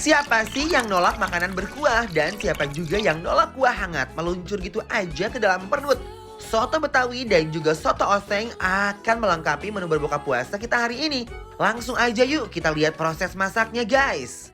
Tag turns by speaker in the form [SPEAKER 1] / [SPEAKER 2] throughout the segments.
[SPEAKER 1] Siapa sih yang nolak makanan berkuah dan siapa juga yang nolak kuah hangat meluncur gitu aja ke dalam perut? Soto Betawi dan juga soto oseng akan melengkapi menu berbuka puasa kita hari ini. Langsung aja yuk kita lihat proses masaknya guys.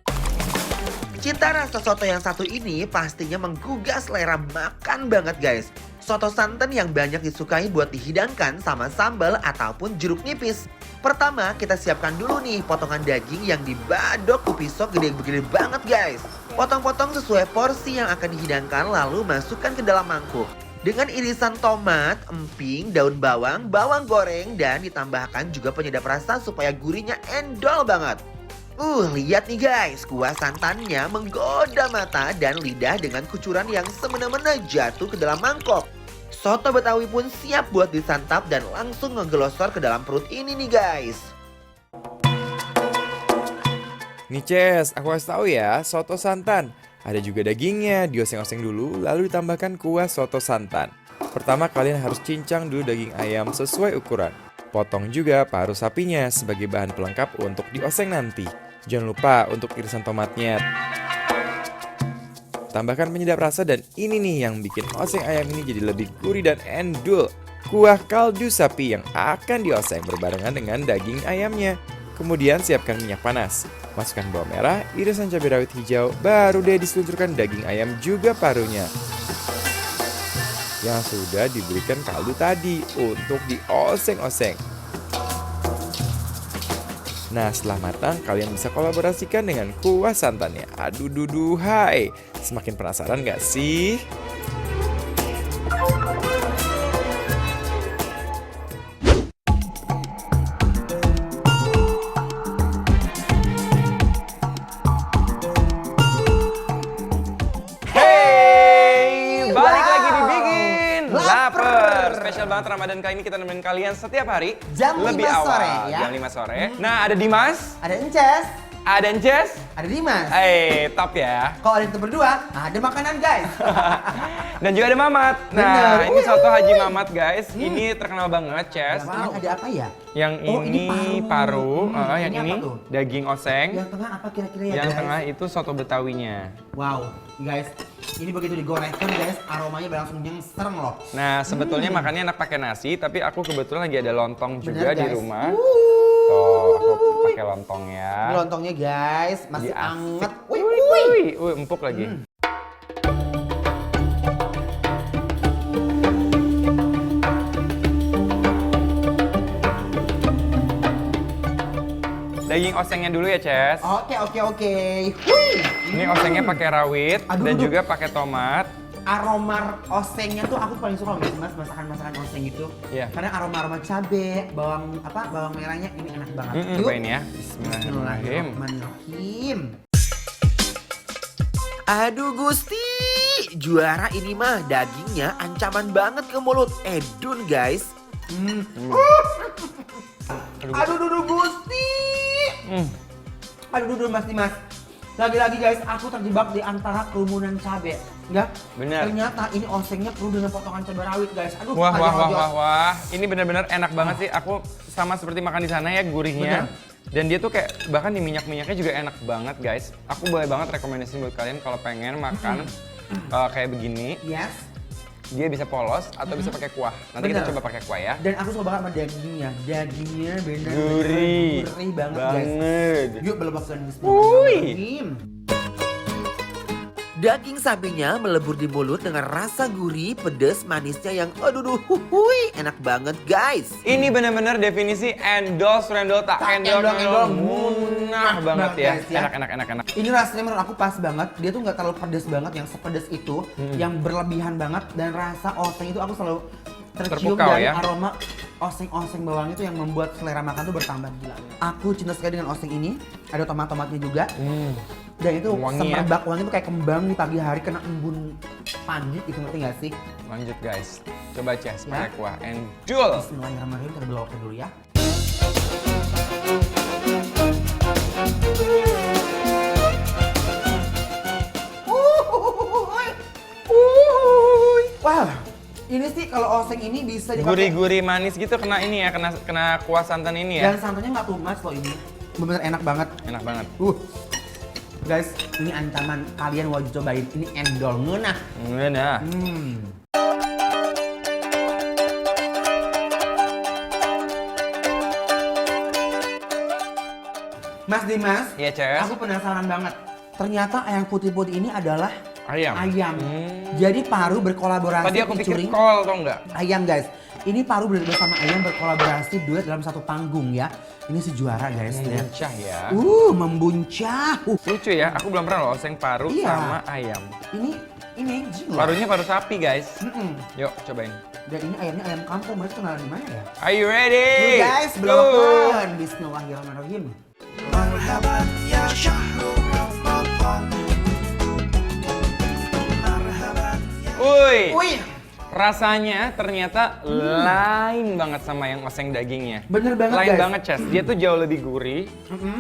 [SPEAKER 1] Cita rasa soto yang satu ini pastinya menggugah selera makan banget guys. Soto santan yang banyak disukai buat dihidangkan sama sambal ataupun jeruk nipis. Pertama kita siapkan dulu nih potongan daging yang dibadok ke pisau gede-gede banget guys. Potong-potong sesuai porsi yang akan dihidangkan lalu masukkan ke dalam mangkuk. Dengan irisan tomat, emping, daun bawang, bawang goreng dan ditambahkan juga penyedap rasa supaya gurihnya endol banget. Lihat nih guys, kuah santannya menggoda mata dan lidah dengan kucuran yang semena-mena jatuh ke dalam mangkok. Soto Betawi pun siap buat disantap dan langsung ngegelosor ke dalam perut ini nih guys.
[SPEAKER 2] Nih Ces, aku kasih tahu ya, soto santan. Ada juga dagingnya, dioseng-oseng dulu lalu ditambahkan kuah soto santan. Pertama kalian harus cincang dulu daging ayam sesuai ukuran. Potong juga paruh sapinya sebagai bahan pelengkap untuk dioseng nanti. Jangan lupa untuk irisan tomatnya. Tambahkan penyedap rasa dan ini nih yang bikin oseng ayam ini jadi lebih gurih dan endul. Kuah kaldu sapi yang akan dioseng berbarengan dengan daging ayamnya. Kemudian siapkan minyak panas. Masukkan bawang merah, irisan cabai rawit hijau, baru deh diseluncurkan daging ayam juga paruhnya. Yang sudah diberikan kaldu tadi untuk dioseng-oseng. Nah, setelah matang, kalian bisa kolaborasikan dengan kuah santannya. Aduh, hai. Semakin penasaran gak sih? Hey, balik lagi di Bikin Lapar. Spesial banget Ramadan kali ini kita nemenin kalian setiap hari
[SPEAKER 3] Jam
[SPEAKER 2] lebih
[SPEAKER 3] 5
[SPEAKER 2] awal,
[SPEAKER 3] sore, ya.
[SPEAKER 2] jam 5 sore. Nah, ada Dimas,
[SPEAKER 3] Ada Ences,
[SPEAKER 2] ada Jess.
[SPEAKER 3] ada Dimas.
[SPEAKER 2] Top ya.
[SPEAKER 3] Kalau ada itu berdua, ada makanan guys.
[SPEAKER 2] Dan juga ada Mamat. Nah,
[SPEAKER 3] Bener.
[SPEAKER 2] ini soto Haji Mamat guys. Ini terkenal banget, Ces.
[SPEAKER 3] Ada apa ya?
[SPEAKER 2] Yang
[SPEAKER 3] Oh,
[SPEAKER 2] ini
[SPEAKER 3] ini
[SPEAKER 2] paru,
[SPEAKER 3] paru.
[SPEAKER 2] yang
[SPEAKER 3] Ini
[SPEAKER 2] ini
[SPEAKER 3] apa tuh?
[SPEAKER 2] daging oseng.
[SPEAKER 3] Yang tengah apa kira-kira ya
[SPEAKER 2] Yang
[SPEAKER 3] guys?
[SPEAKER 2] tengah itu soto Betawinya.
[SPEAKER 3] Wow, guys. Ini begitu digorengkan guys, aromanya langsung nyengsereng loh.
[SPEAKER 2] Nah, sebetulnya makannya enak pakai nasi, tapi aku kebetulan lagi ada lontong juga
[SPEAKER 3] Bener,
[SPEAKER 2] di
[SPEAKER 3] guys.
[SPEAKER 2] rumah. Tuh, aku pakai lontongnya.
[SPEAKER 3] Ini lontongnya guys, masih
[SPEAKER 2] Diasik.
[SPEAKER 3] anget. Wih.
[SPEAKER 2] Empuk lagi. Daging osengnya dulu ya, Ces.
[SPEAKER 3] Oke. Wih.
[SPEAKER 2] Ini osengnya pakai rawit
[SPEAKER 3] Aduh,
[SPEAKER 2] dan
[SPEAKER 3] aduh.
[SPEAKER 2] juga pakai tomat.
[SPEAKER 3] Aroma osengnya tuh aku paling suka loh mas, masakan oseng itu.
[SPEAKER 2] Iya.
[SPEAKER 3] Karena aroma cabe, bawang merahnya ini enak banget.
[SPEAKER 2] Cobain ya. Bismillahirrahmanirrahim.
[SPEAKER 3] Bismillahirrahmanirrahim.
[SPEAKER 1] Aduh Gusti, juara ini mah dagingnya ancaman banget ke mulut. Edun guys.
[SPEAKER 3] Aduh Gusti. Aduh Mas Dimas. Lagi-lagi guys, aku terjebak di antara kerumunan cabe. Enggak?
[SPEAKER 2] Bener.
[SPEAKER 3] Ternyata ini osengnya penuh dengan potongan cabai rawit guys. Aduh.
[SPEAKER 2] Wah. Ini benar-benar enak banget sih. Aku sama seperti makan di sana ya, gurihnya. Dan dia tuh kayak bahkan di minyak-minyaknya juga enak banget guys. Aku boleh banget rekomendasi buat kalian kalau pengen makan kayak begini.
[SPEAKER 3] Yes.
[SPEAKER 2] Dia bisa polos atau bisa pakai kuah. Nanti kita
[SPEAKER 3] Bener.
[SPEAKER 2] coba pakai kuah ya.
[SPEAKER 3] Dan aku suka banget sama dagingnya. Dagingnya bener
[SPEAKER 2] Gurih.
[SPEAKER 3] gurih banget guys.
[SPEAKER 2] Banget.
[SPEAKER 3] Yuk belebakkan bismillahirrahmanirrahim.
[SPEAKER 1] Daging sapinya melebur di mulut dengan rasa gurih, pedas, manisnya yang enak banget guys.
[SPEAKER 2] Ini benar-benar definisi endol surendol tak endol munah banget ya.
[SPEAKER 3] guys, ya.
[SPEAKER 2] Enak.
[SPEAKER 3] Ini rasanya menurut aku pas banget. Dia tuh nggak terlalu pedas banget, yang sepedas itu, yang berlebihan banget, dan rasa oseng itu aku selalu tercium
[SPEAKER 2] Terpukau
[SPEAKER 3] dari
[SPEAKER 2] ya.
[SPEAKER 3] aroma oseng-oseng bawang itu yang membuat selera makan tuh bertambah gila. Aku cinta sekali dengan oseng ini. Ada tomat-tomatnya juga. Dan itu
[SPEAKER 2] Wangi ya.
[SPEAKER 3] semerbak wangi itu kayak kembang di pagi hari kena embun pagi gitu, ngerti nggak sih?
[SPEAKER 2] Lanjut guys. Coba Ces
[SPEAKER 3] Ya.
[SPEAKER 2] pakai kuah endol.
[SPEAKER 3] Bismillahirrahmanirrahim, kita belokkan dulu ya. Wah, ini sih kalau oseng ini bisa dipakai.
[SPEAKER 2] Gurih-gurih manis gitu kena ini ya, kena kuah santan ini ya.
[SPEAKER 3] Dan santannya nggak tumas loh ini. Bener-bener enak banget.
[SPEAKER 2] Enak banget.
[SPEAKER 3] Guys, ini ancaman, kalian wajib cobain. Ini endol, ngeunah.
[SPEAKER 2] Nah.
[SPEAKER 3] Mas Dimas,
[SPEAKER 2] Iya, Ces.
[SPEAKER 3] aku penasaran banget. Ternyata yang putih-putih ini adalah
[SPEAKER 2] Ayam.
[SPEAKER 3] Jadi Paru berkolaborasi
[SPEAKER 2] Tadi aku pikir
[SPEAKER 3] featuring
[SPEAKER 2] kol, tau nggak?
[SPEAKER 3] ayam, guys. Ini Paru bersama ayam berkolaborasi duet dalam satu panggung ya. Ini si juara, guys. Lihat.
[SPEAKER 2] Membuncah ya.
[SPEAKER 3] Membuncah.
[SPEAKER 2] Lucu ya, aku belum pernah loh oseng paru
[SPEAKER 3] Iya.
[SPEAKER 2] sama ayam.
[SPEAKER 3] Ini gila.
[SPEAKER 2] Parunya paru sapi, guys.
[SPEAKER 3] Mm-mm.
[SPEAKER 2] Yuk, cobain.
[SPEAKER 3] Dan ini ayamnya ayam kampung. Mereka kenal di mana ya?
[SPEAKER 2] Are you ready?
[SPEAKER 3] Yuk guys,
[SPEAKER 2] Go!
[SPEAKER 3] belokkan. Bismillahirrahmanirrahim.
[SPEAKER 2] Uy,
[SPEAKER 3] Wih,
[SPEAKER 2] rasanya ternyata lain banget sama yang oseng dagingnya.
[SPEAKER 3] bener banget,
[SPEAKER 2] Lain
[SPEAKER 3] guys.
[SPEAKER 2] banget, Ces. Dia tuh jauh lebih gurih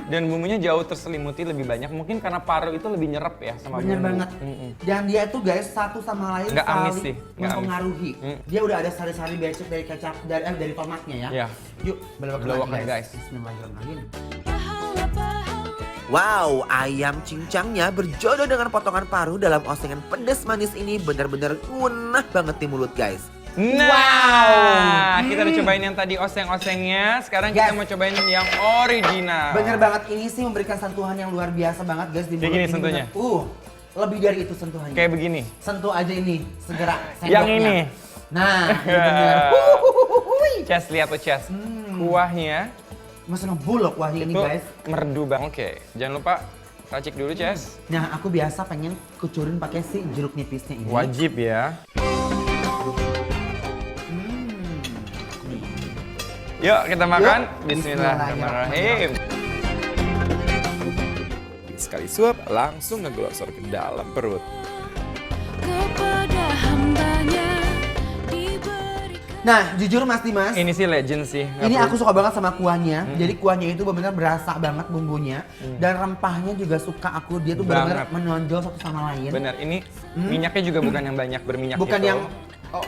[SPEAKER 2] dan bumbunya jauh terselimuti lebih banyak. Mungkin karena paru itu lebih nyerap ya sama
[SPEAKER 3] Bener
[SPEAKER 2] bumbu.
[SPEAKER 3] banget. Dan dia itu guys satu sama lain
[SPEAKER 2] Nggak amis
[SPEAKER 3] saling
[SPEAKER 2] sih, nggak
[SPEAKER 3] mempengaruhi. Dia udah ada sari-sari becek dari kecap dari tomatnya ya.
[SPEAKER 2] Iya.
[SPEAKER 3] Yuk, belokkan
[SPEAKER 2] Belokkan,
[SPEAKER 3] lagi,
[SPEAKER 2] guys.
[SPEAKER 3] Bismillahirrahmanirrahim.
[SPEAKER 1] Wow, ayam cincangnya berjodoh dengan potongan paru dalam osengan pedas manis ini benar-benar ngunah banget di mulut guys.
[SPEAKER 2] Nah, kita udah cobain yang tadi oseng-osengnya. Sekarang kita
[SPEAKER 3] Yes.
[SPEAKER 2] mau cobain yang original.
[SPEAKER 3] Bener banget, ini sih memberikan sentuhan yang luar biasa banget guys di mulut.
[SPEAKER 2] Kayak gini
[SPEAKER 3] Ini
[SPEAKER 2] sentuhnya?
[SPEAKER 3] bener- lebih dari itu sentuhannya.
[SPEAKER 2] Kayak begini.
[SPEAKER 3] Sentuh aja ini, segera
[SPEAKER 2] Yang
[SPEAKER 3] sendoknya.
[SPEAKER 2] ini.
[SPEAKER 3] Nah, ini bener.
[SPEAKER 2] Ces, lihat tuh Ces. Kuahnya
[SPEAKER 3] Masih ngebulok wah ini
[SPEAKER 2] tuh
[SPEAKER 3] guys.
[SPEAKER 2] merdu banget. Oke, jangan lupa racik dulu Ces.
[SPEAKER 3] Nah, aku biasa pengen kucurin pakai si jeruk nipisnya ini.
[SPEAKER 2] Wajib ya. Yuk kita makan.
[SPEAKER 3] Yuk.
[SPEAKER 2] Bismillahirrahmanirrahim. Sekali suap langsung ngeglosor ke dalam perut.
[SPEAKER 4] Kepada hambanya diberikan.
[SPEAKER 3] Nah, jujur Mas Dimas,
[SPEAKER 2] Ini sih legend sih. nggak
[SPEAKER 3] ini
[SPEAKER 2] perlu-
[SPEAKER 3] aku suka banget sama kuahnya. Jadi kuahnya itu benar-benar berasa banget bumbunya dan rempahnya juga suka aku. Dia tuh benar-benar
[SPEAKER 2] Banget.
[SPEAKER 3] menonjol satu sama lain.
[SPEAKER 2] Bener, ini minyaknya juga bukan yang banyak berminyak
[SPEAKER 3] Bukan
[SPEAKER 2] gitu.
[SPEAKER 3] yang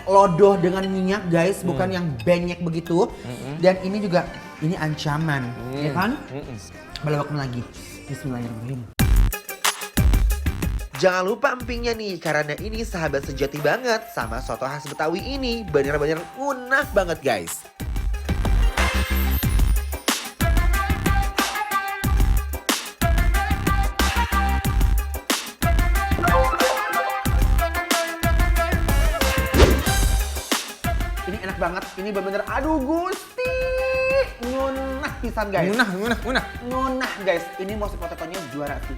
[SPEAKER 3] lodoh dengan minyak guys, bukan yang banyak begitu. Dan ini juga ini ancaman, ya kan? Belokkan lagi. Bismillahirrahmanirrahim.
[SPEAKER 1] Jangan lupa empingnya nih, karena ini sahabat sejati banget sama soto khas Betawi ini. Bener-bener ngunah banget guys.
[SPEAKER 3] Ini enak banget. Ini benar-benar aduh gusti. Ngunah pisan guys.
[SPEAKER 2] Munah.
[SPEAKER 3] Ngunah guys. Ini mouse potato-nya juara sih.